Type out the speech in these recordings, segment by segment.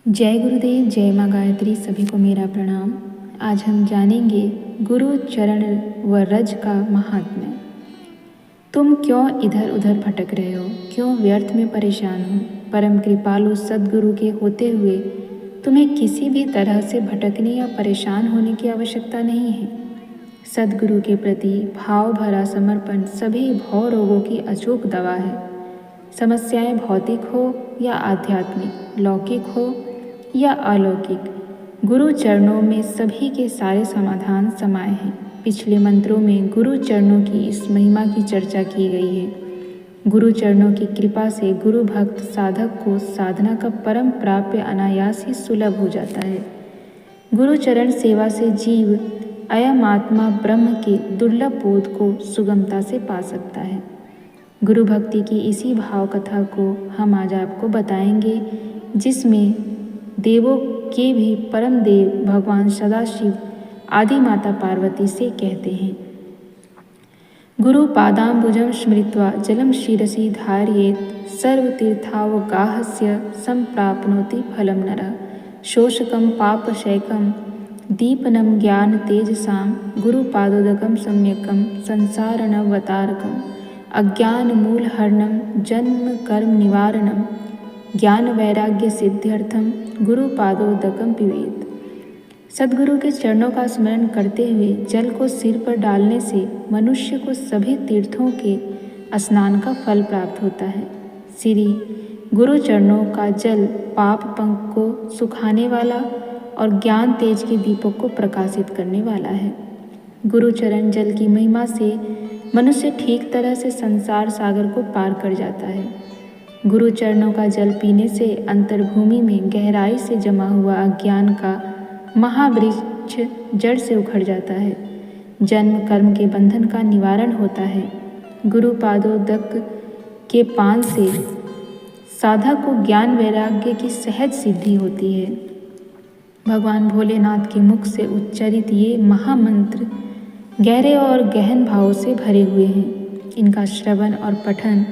जय गुरुदेव, जय माँ गायत्री। सभी को मेरा प्रणाम। आज हम जानेंगे गुरु चरण व रज का महात्म्य। तुम क्यों इधर उधर भटक रहे हो, क्यों व्यर्थ में परेशान हो। परम कृपालु सद्गुरु के होते हुए तुम्हें किसी भी तरह से भटकने या परेशान होने की आवश्यकता नहीं है। सद्गुरु के प्रति भाव भरा समर्पण सभी भव रोगों की अचूक दवा है। समस्याएं भौतिक हो या आध्यात्मिक, लौकिक हो या अलौकिक, गुरु चरणों में सभी के सारे समाधान समाये हैं। पिछले मंत्रों में गुरु चरणों की इस महिमा की चर्चा की गई है। गुरु चरणों की कृपा से गुरु भक्त साधक को साधना का परम प्राप्य अनायास ही सुलभ हो जाता है। गुरु चरण सेवा से जीव अयम आत्मा ब्रह्म के दुर्लभ बोध को सुगमता से पा सकता है। गुरु भक्ति की इसी भाव कथा को हम आज आपको बताएंगे, जिसमें देवों के भी परम देव भगवान सदाशिव आदि माता पार्वती से कहते हैं। गुरु पादाम्बुजं स्मृत्वा जलम शिरसि धारयेत् सर्वतीर्थावगाहस्य संप्राप्नोति फलं नरः। शोषकं पापशैकं दीपनं ज्ञान तेजसां गुरुपादोदकं सम्यकं संसारणवतारकम् अज्ञानमूलहरणं जन्म कर्म निवारणं ज्ञान वैराग्य सिद्ध्यर्थम गुरुपादोदकम पिबेत। सद्गुरु के चरणों का स्मरण करते हुए जल को सिर पर डालने से मनुष्य को सभी तीर्थों के स्नान का फल प्राप्त होता है। श्री गुरु चरणों का जल पाप पंख को सुखाने वाला और ज्ञान तेज के दीपक को प्रकाशित करने वाला है। गुरु चरण जल की महिमा से मनुष्य ठीक तरह से संसार सागर को पार कर जाता है। गुरु चरणों का जल पीने से अंतर्भूमि में गहराई से जमा हुआ अज्ञान का महावृक्ष जड़ से उखड़ जाता है। जन्म कर्म के बंधन का निवारण होता है। गुरु पादोदक के पान से साधक को ज्ञान वैराग्य की सहज सिद्धि होती है। भगवान भोलेनाथ के मुख से उच्चारित ये महामंत्र गहरे और गहन भावों से भरे हुए हैं। इनका श्रवण और पठन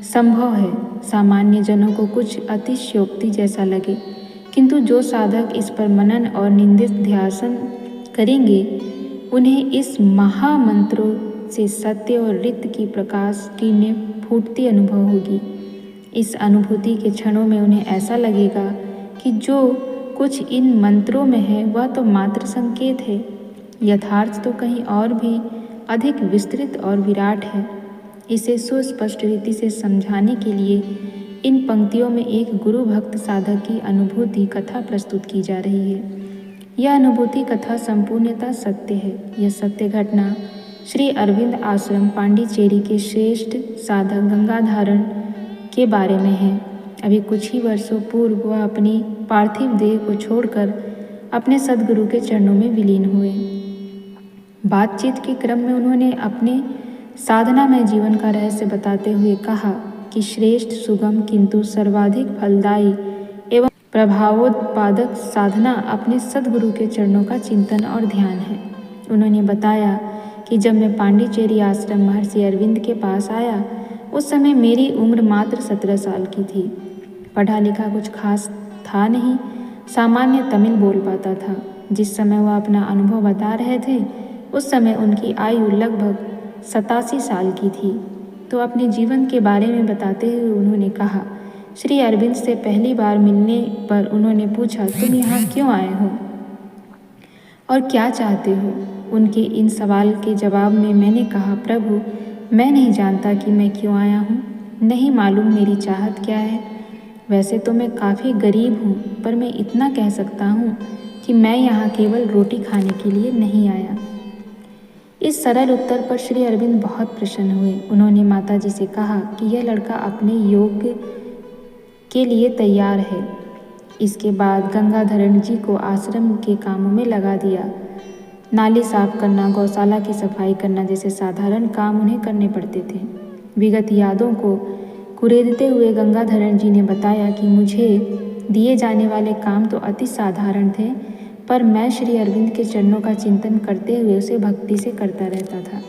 संभव है। सामान्य जनों को कुछ अतिशयोक्ति जैसा लगे, किंतु जो साधक इस पर मनन और निंदित ध्यान करेंगे, उन्हें इस महामंत्रों से सत्य और रित की प्रकाश किरणें फूटती अनुभव होगी। इस अनुभूति के क्षणों में उन्हें ऐसा लगेगा कि जो कुछ इन मंत्रों में है वह तो मात्र संकेत है, यथार्थ तो कहीं और भी अधिक विस्तृत और विराट है। इसे सुस्पष्ट रीति से समझाने के लिए इन पंक्तियों में एक गुरु भक्त साधक की अनुभूति कथा प्रस्तुत की जा रही है। यह अनुभूति कथा संपूर्णतः सत्य है। यह सत्य घटना श्री अरविंद आश्रम पांडिचेरी के श्रेष्ठ साधक गंगाधारण के बारे में है। अभी कुछ ही वर्षों पूर्व वह अपनी पार्थिव देह को छोड़कर अपने सद्गुरु के चरणों में विलीन हुए। बातचीत के क्रम में उन्होंने अपने साधना में जीवन का रहस्य बताते हुए कहा कि श्रेष्ठ, सुगम किंतु सर्वाधिक फलदायी एवं प्रभावोत्पादक साधना अपने सद्गुरु के चरणों का चिंतन और ध्यान है। उन्होंने बताया कि जब मैं पांडिचेरी आश्रम महर्षि अरविंद के पास आया, उस समय मेरी उम्र मात्र 17 साल की थी। पढ़ा लिखा कुछ खास था नहीं, सामान्य तमिल बोल पाता था। जिस समय वह अपना अनुभव बता रहे थे, उस समय उनकी आयु लगभग 87 साल की थी। तो अपने जीवन के बारे में बताते हुए उन्होंने कहा, श्री अरविंद से पहली बार मिलने पर उन्होंने पूछा, तुम यहाँ क्यों आए हो और क्या चाहते हो? उनके इन सवाल के जवाब में मैंने कहा, प्रभु, मैं नहीं जानता कि मैं क्यों आया हूँ, नहीं मालूम मेरी चाहत क्या है। वैसे तो मैं काफ़ी गरीब हूँ, पर मैं इतना कह सकता हूँ कि मैं यहाँ केवल रोटी खाने के लिए नहीं आया। इस सरल उत्तर पर श्री अरविंद बहुत प्रसन्न हुए। उन्होंने माताजी से कहा कि यह लड़का अपने योग के लिए तैयार है। इसके बाद गंगाधरण जी को आश्रम के कामों में लगा दिया। नाली साफ करना, गौशाला की सफाई करना जैसे साधारण काम उन्हें करने पड़ते थे। विगत यादों को कुरेदते हुए गंगाधरण जी ने बताया कि मुझे दिए जाने वाले काम तो अति साधारण थे, पर मैं श्री अरविंद के चरणों का चिंतन करते हुए उसे भक्ति से करता रहता था।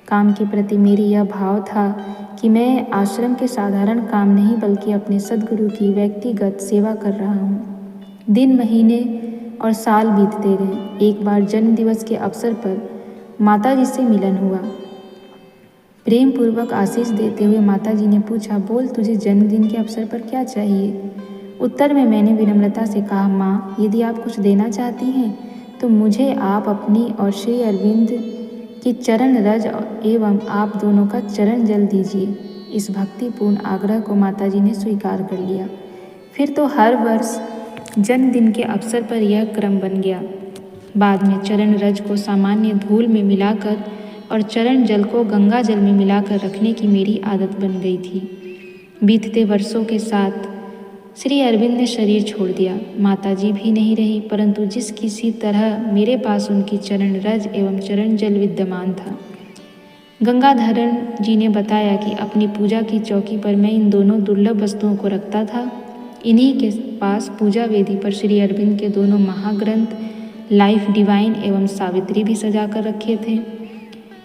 काम के प्रति मेरी यह भाव था कि मैं आश्रम के साधारण काम नहीं बल्कि अपने सद्गुरु की व्यक्तिगत सेवा कर रहा हूँ। दिन, महीने और साल बीतते गए। एक बार जन्म दिवस के अवसर पर माता जी से मिलन हुआ। प्रेम पूर्वक आशीष देते हुए माता जी ने पूछा, बोल तुझे जन्मदिन के अवसर पर क्या चाहिए? उत्तर में मैंने विनम्रता से कहा, माँ, यदि आप कुछ देना चाहती हैं तो मुझे आप अपनी और श्री अरविंद की चरण रज एवं आप दोनों का चरण जल दीजिए। इस भक्तिपूर्ण आग्रह को माताजी ने स्वीकार कर लिया। फिर तो हर वर्ष जन्मदिन के अवसर पर यह क्रम बन गया। बाद में चरण रज को सामान्य धूल में मिलाकर और चरण जल को गंगा जल में मिलाकर रखने की मेरी आदत बन गई थी। बीतते वर्षों के साथ श्री अरविंद ने शरीर छोड़ दिया। माताजी भी नहीं रही, परंतु जिस किसी तरह मेरे पास उनकी चरण रज एवं चरण जल विद्यमान था। गंगाधरण जी ने बताया कि अपनी पूजा की चौकी पर मैं इन दोनों दुर्लभ वस्तुओं को रखता था। इन्हीं के पास पूजा वेदी पर श्री अरविंद के दोनों महाग्रंथ लाइफ डिवाइन एवं सावित्री भी सजा कर रखे थे।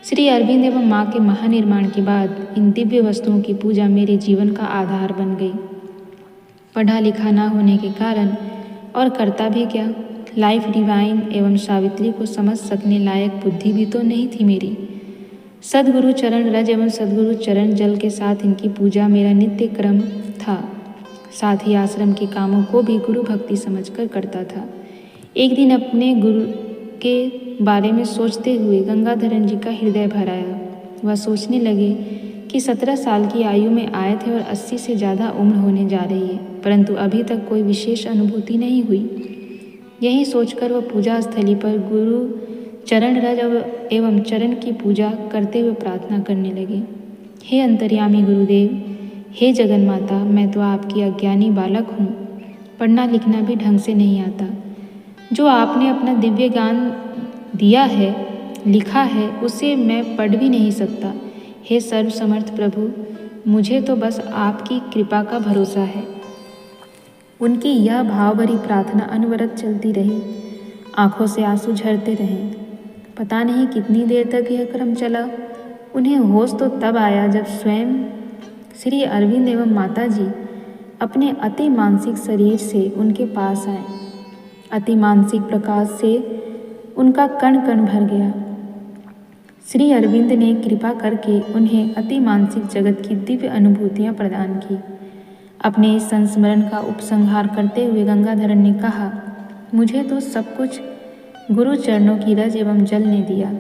श्री अरविंद एवं माँ के महानिर्माण के बाद इन दिव्य वस्तुओं की पूजा मेरे जीवन का आधार बन गई। पढ़ा लिखा ना होने के कारण और करता भी क्या, लाइफ डिवाइन एवं सावित्री को समझ सकने लायक बुद्धि भी तो नहीं थी मेरी। सद्गुरु चरण रज एवं सद्गुरु चरण जल के साथ इनकी पूजा मेरा नित्य क्रम था। साथ ही आश्रम के कामों को भी गुरु भक्ति समझकर करता था। एक दिन अपने गुरु के बारे में सोचते हुए गंगाधरण जी का हृदय भर आया। वह सोचने लगे कि 17 साल की आयु में आए थे और 80 से ज़्यादा उम्र होने जा रही है, परंतु अभी तक कोई विशेष अनुभूति नहीं हुई। यही सोचकर वह पूजा स्थली पर गुरु चरण रज एवं चरण की पूजा करते हुए प्रार्थना करने लगे। हे अंतर्यामी गुरुदेव, हे जगन माता, मैं तो आपकी अज्ञानी बालक हूँ। पढ़ना लिखना भी ढंग से नहीं आता। जो आपने अपना दिव्य ज्ञान दिया है, लिखा है, उसे मैं पढ़ भी नहीं सकता। हे सर्वसमर्थ प्रभु, मुझे तो बस आपकी कृपा का भरोसा है। उनकी यह भाव भरी प्रार्थना अनवरत चलती रही। आंखों से आंसू झरते रहे। पता नहीं कितनी देर तक यह क्रम चला। उन्हें होश तो तब आया जब स्वयं श्री अरविंद एवं माता जी अपने अति मानसिक शरीर से उनके पास आए। अति मानसिक प्रकाश से उनका कण कण भर गया। श्री अरविंद ने कृपा करके उन्हें अति मानसिक जगत की दिव्य अनुभूतियाँ प्रदान की। अपने इस संस्मरण का उपसंहार करते हुए गंगाधरण ने कहा, मुझे तो सब कुछ गुरु चरणों की रज एवं जल ने दिया।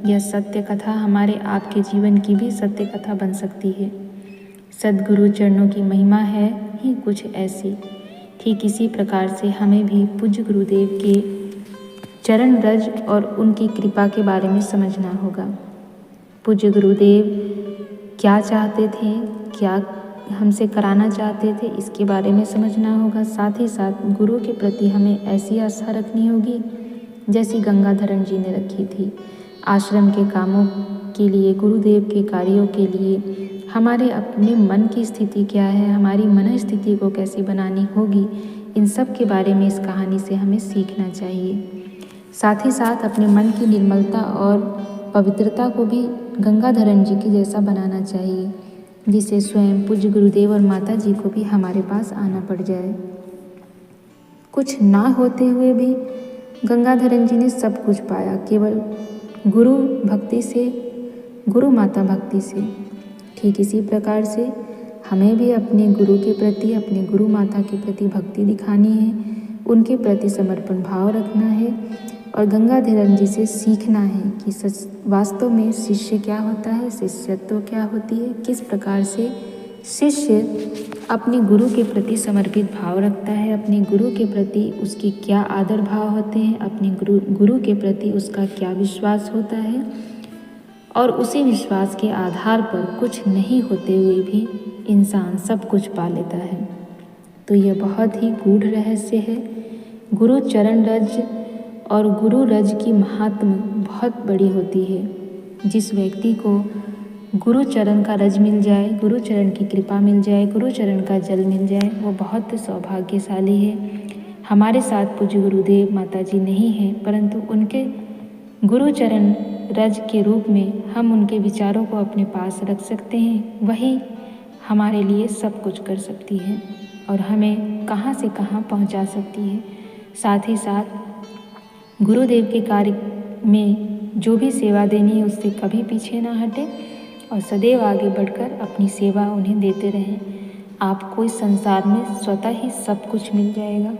यह सत्य कथा हमारे आपके जीवन की भी सत्य कथा बन सकती है। सद्गुरु चरणों की महिमा है ही कुछ ऐसी। ठीक इसी प्रकार से हमें भी पूज्य गुरुदेव के चरण रज और उनकी कृपा के बारे में समझना होगा। पूज्य गुरुदेव क्या चाहते थे, क्या हमसे कराना चाहते थे, इसके बारे में समझना होगा। साथ ही साथ गुरु के प्रति हमें ऐसी आस्था रखनी होगी जैसी गंगाधरण जी ने रखी थी। आश्रम के कामों के लिए, गुरुदेव के कार्यों के लिए हमारे अपने मन की स्थिति क्या है, हमारी मन स्थिति को कैसे बनानी होगी, इन सब के बारे में इस कहानी से हमें सीखना चाहिए। साथ ही साथ अपने मन की निर्मलता और पवित्रता को भी गंगाधरण जी के जैसा बनाना चाहिए, जिससे स्वयं पूज्य गुरुदेव और माता जी को भी हमारे पास आना पड़ जाए। कुछ ना होते हुए भी गंगाधरण जी ने सब कुछ पाया, केवल गुरु भक्ति से, गुरु माता भक्ति से। ठीक इसी प्रकार से हमें भी अपने गुरु के प्रति, अपने गुरु माता के प्रति भक्ति दिखानी है, उनके प्रति समर्पण भाव रखना है और गंगाधरण जी से सीखना है कि वास्तव में शिष्य क्या होता है, शिष्यत्व क्या होती है, किस प्रकार से शिष्य अपने गुरु के प्रति समर्पित भाव रखता है, अपने गुरु के प्रति उसके क्या आदर भाव होते हैं, अपने गुरु के प्रति उसका क्या विश्वास होता है और उसी विश्वास के आधार पर कुछ नहीं होते हुए भी इंसान सब कुछ पा लेता है। तो यह बहुत ही गूढ़ रहस्य है। गुरु चरण रज और गुरु रज की महात्म बहुत बड़ी होती है। जिस व्यक्ति को गुरु चरण का रज मिल जाए, गुरु चरण की कृपा मिल जाए, गुरु चरण का जल मिल जाए, वो बहुत सौभाग्यशाली है। हमारे साथ पूज्य गुरुदेव माता जी नहीं हैं, परंतु उनके गुरु चरण रज के रूप में हम उनके विचारों को अपने पास रख सकते हैं। वही हमारे लिए सब कुछ कर सकती है और हमें कहाँ से कहाँ पहुँचा सकती है। साथ ही साथ गुरुदेव के कार्य में जो भी सेवा देनी है उससे कभी पीछे ना हटें और सदैव आगे बढ़कर अपनी सेवा उन्हें देते रहें। आपको इस संसार में स्वतः ही सब कुछ मिल जाएगा।